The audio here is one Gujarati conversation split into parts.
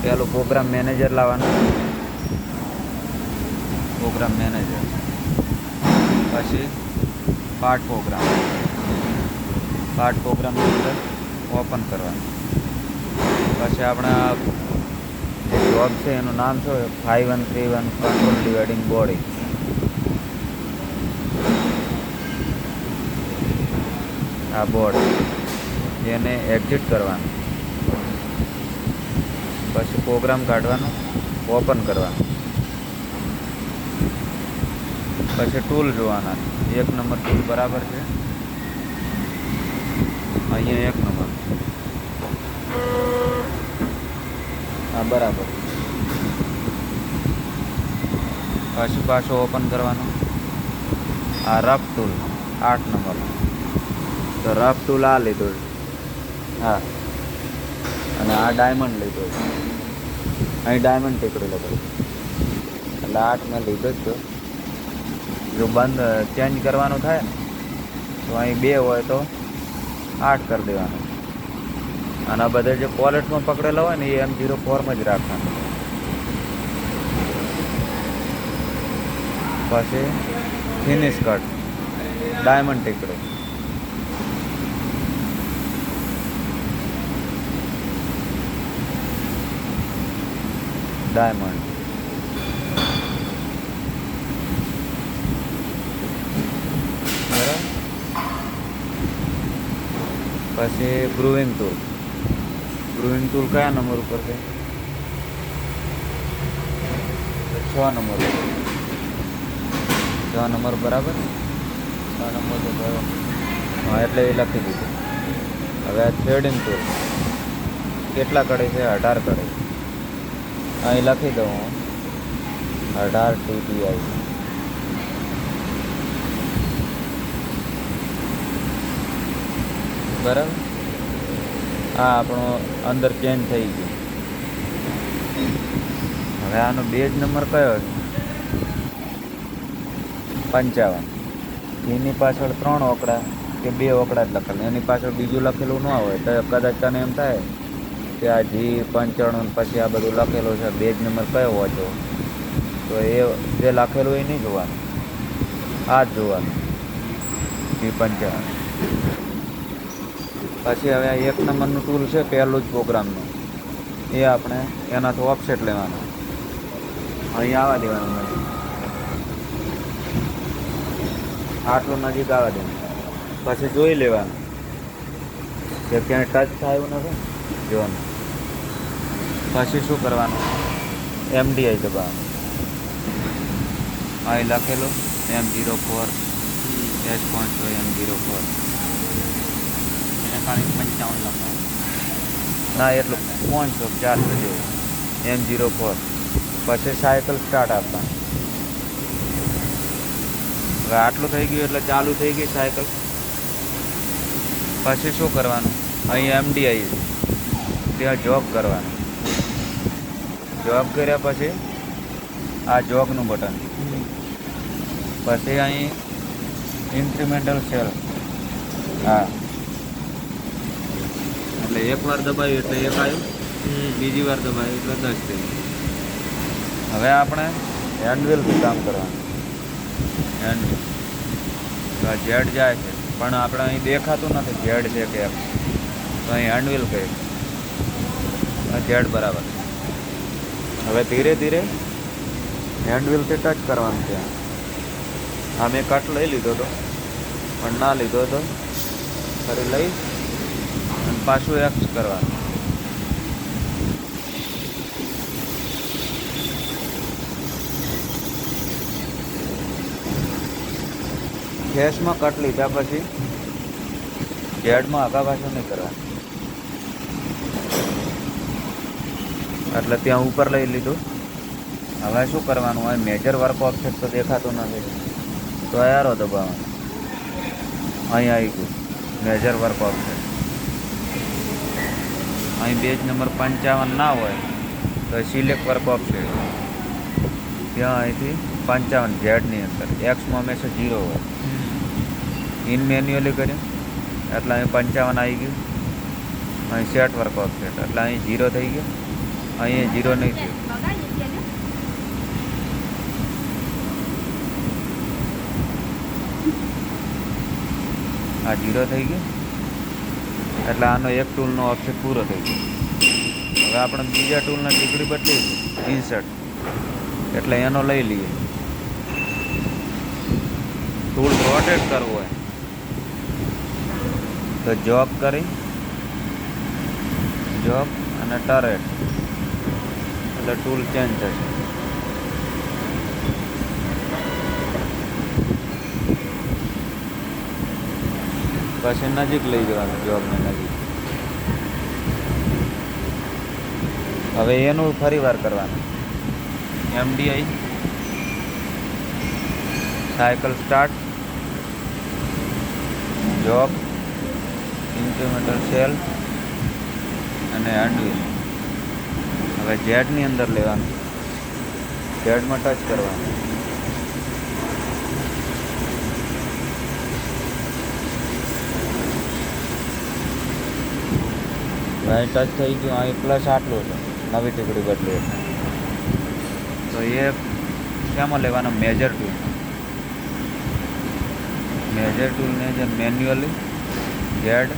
પેલું પ્રોગ્રામ મેનેજર લાવવાનું, પ્રોગ્રામ મેનેજર, પછી પાર્ટ પ્રોગ્રામની અંદર ઓપન કરવાનું. પછી આપણા જે જોબ છે એનું નામ શું છે, 5131 કંટ્રોલ ડિવાઇડિંગ બોડી. આ બોર્ડ એને એક્ઝિટ કરવાનું. પછી પ્રોગ્રામ કાઢવાનો, ઓપન કરવાનું. પછી ટૂલ જોવાના, 1 નંબર ટૂલ બરાબર છે, અહીંયા 1 નંબર, હા બરાબર. પછી પાછો ઓપન કરવાનો. આ રફ ટૂલ 8 નંબર, તો રફ ટૂલ આ લીધું, હા. અને આ ડાયમંડ લીધો છે, અહીં ડાયમંડ ટીકડી લગાવી, એટલે 8 મેં લીધો જ. જો બંધ ચેન્જ કરવાનું થાય ને તો અહીં 2 હોય તો 8 કરી દેવાનું. અને આ બધા જે કોલેટમાં પકડેલા હોય ને એ M04માં જ રાખવાનું. પછી ફિનિશ કટ, ડાયમંડ ટીકડી, ડાયમંડ, બરાબર. પછી ગ્રુવિંગ ટૂલ કયા નંબર ઉપર છે? 6 નંબર, 6 નંબર બરાબર. 6 નંબર તો કયો? હા, એટલે એ લખી દીધું. હવે થ્રેડિંગ ટૂલ કેટલા કડે છે? 18 કડે. અહીં લખી દઉં હું 18 TTI. બરાબર. આ આપણો અંદર ચેન્જ થઈ ગયું. હવે આનો બેઝ નંબર કયો છે? 55. એની પાછળ 3 ઓકડા કે 2 ઓકડા જ લખેલું, એની પાછળ બીજું લખેલું ન હોય તો કદાચ તને એમ થાય કે આ G95 પછી આ બધું લખેલું છે, બેઝ નંબર કયો વાંચો, તો એ જે લખેલું એ નહીં જોવાનું, આ જ જોવાનું, G95. પછી હવે આ 1 નંબરનું ટૂલ છે પહેલું જ પ્રોગ્રામનું, એ આપણે એનાથી ઓફસેટ લેવાનું, અહીં આવવા દેવાનું નહીં, આટલું નજીક આવવા દેવાનું. પછી જોઈ લેવાનું કે ક્યાંય ટચ થયું નથી જોવાનું. પછી શું કરવાનું? MDI દબાવવાનું. અહીં લખેલું M04 S.6 M04, ખાલી 55 લખવાનું, ના એટલું 500 જેવું M04. પછી સાયકલ સ્ટાર્ટ આપવાનું. હવે આટલું થઈ ગયું એટલે ચાલુ થઈ ગઈ સાયકલ. પછી શું કરવાનું? અહીં MDI ત્યાં જોગ કરવાનું. જોગ કર્યા પછી આ જોગનું બટન, પછી અહીં ઇન્ક્રીમેન્ટલ સેલ, હા, એટલે 1 વાર દબાવ્યું એટલે 1 આવ્યું, બીજી વાર દબાવ્યું એટલે 10 થઈ ગયું. હવે આપણે હેન્ડવ્હીલથી કામ કરવાનું. હેન્ડવ્હીલ તો આ ઝેડ જાય છે પણ આપણે અહીં દેખાતું નથી ઝેડ છે કે એમ, તો અહીં હેન્ડવ્હીલ કહે ઝેડ બરાબર. હવે ધીરે ધીરે હેન્ડવ્હીલથી ટચ કરવાનું છે. આ મેં કટ લઈ લીધો હતો પણ ના લીધો હતો, ફરી લઈ અને પાછું એક્સ કરવાનું. ગેસમાં કટ લીધા પછી ઝેડમાં આગા પાછું નહીં કરવાનું, એટલે ત્યાં ઉપર લઈ લીધું. હવે શું કરવાનું હોય? મેજર વર્ક ઓફસેટ તો દેખાતું નથી તો એરો દબાવવાનું. અહીં આવી ગયું મેજર વર્ક ઓફસેટ. અહીં પેજ નંબર 55 ના હોય તો સિલેક્ટ વર્ક ઓફસેટ, ત્યાં અહીંથી 55 ઝેડની અંદર એક્સમાં હંમેશા 0 હોય. ઇન મેન્યુઅલી કર્યું એટલે અહીં 55 આવી ગયું. અહીં સેટ વર્ક ઓફસેટ એટલે અહીં 0 થઈ ગયો. અહીંયા 0 નહીં થયું. આ 0 થઈ ગયું એટલે આનો એક ટૂલનો ઓપ્શન પૂરો થઈ ગયો. હવે આપણે બીજા ટૂલના ટીકડી બદલી ઇન્સર્ટ એટલે એનો લઈ લઈએ. ટૂલ રોટેટ કરવું હોય તો જોબ કરી જોબ અને ટરેટ એટલે ટૂલ ચેન્જ થશે. પછી નજીક લઈ જવાનું જોબને નજીક. હવે એનું ફરી વાર કરવાનું. MDI cycle start job incremental cell અને હેન્ડવિલ. હવે જેડની અંદર લેવાનું, જેડમાં ટચ કરવાનું. અહીં ટચ થઈ ગયું. અહીં પ્લસ આટલું છે નવી ટીકડી બદલી તો એ શેમાં લેવાનો? Major tool. મેજર ટૂલને જે મેન્યુઅલી જેડ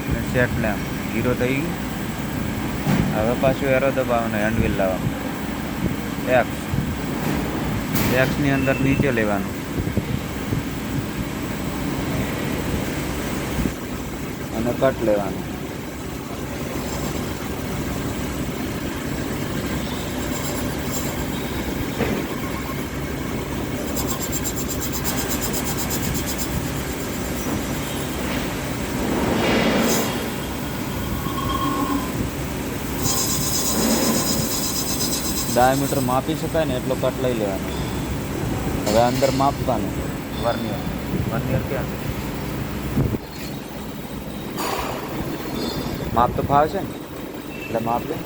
અને સેટ લેમ્પ 0 થઈ ગયું. હવે પાછું એરો દબાવવાનો, હેન્ડવિલ લાવવાનું. એક્સની અંદર નીચે લેવાનું અને કટ લેવાનું. ડાયામીટર માપી શકાય ને એટલો કટ લઈ લેવાનો. હવે અંદર માપવાનું. વર્નિયર ક્યાં છે? માપ તો ફાવશે ને એટલે માપ લે.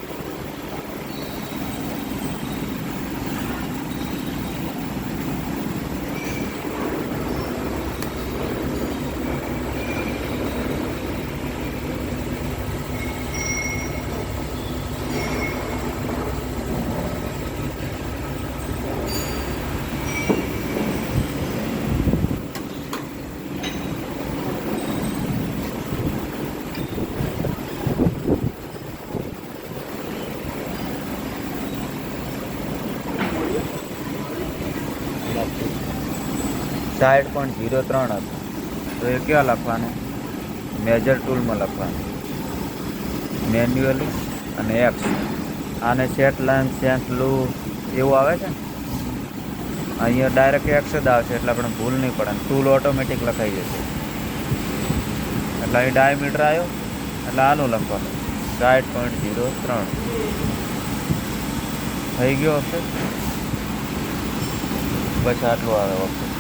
સાઈડ પણ 0.3 હતું તો એ ક્યાં લખવાનું? મેજર ટૂલમાં લખવાનું. મેન્યુઅલી અને એક્સ. આને સેટ લેન્થ સેન્સ લૂ એવું આવે છે ને, અહીંયા ડાયરેક્ટ એક્સ જ આવશે એટલે આપણે ભૂલ નહીં પડે. ટૂલ ઓટોમેટિક લખાઈ જશે. એટલે અહીં ડાયામીટર આવ્યો એટલે આનું લખવાનું 60.03 થઈ ગયો ઓપ્શન. બસ આટલું આવે ઓપ્શન.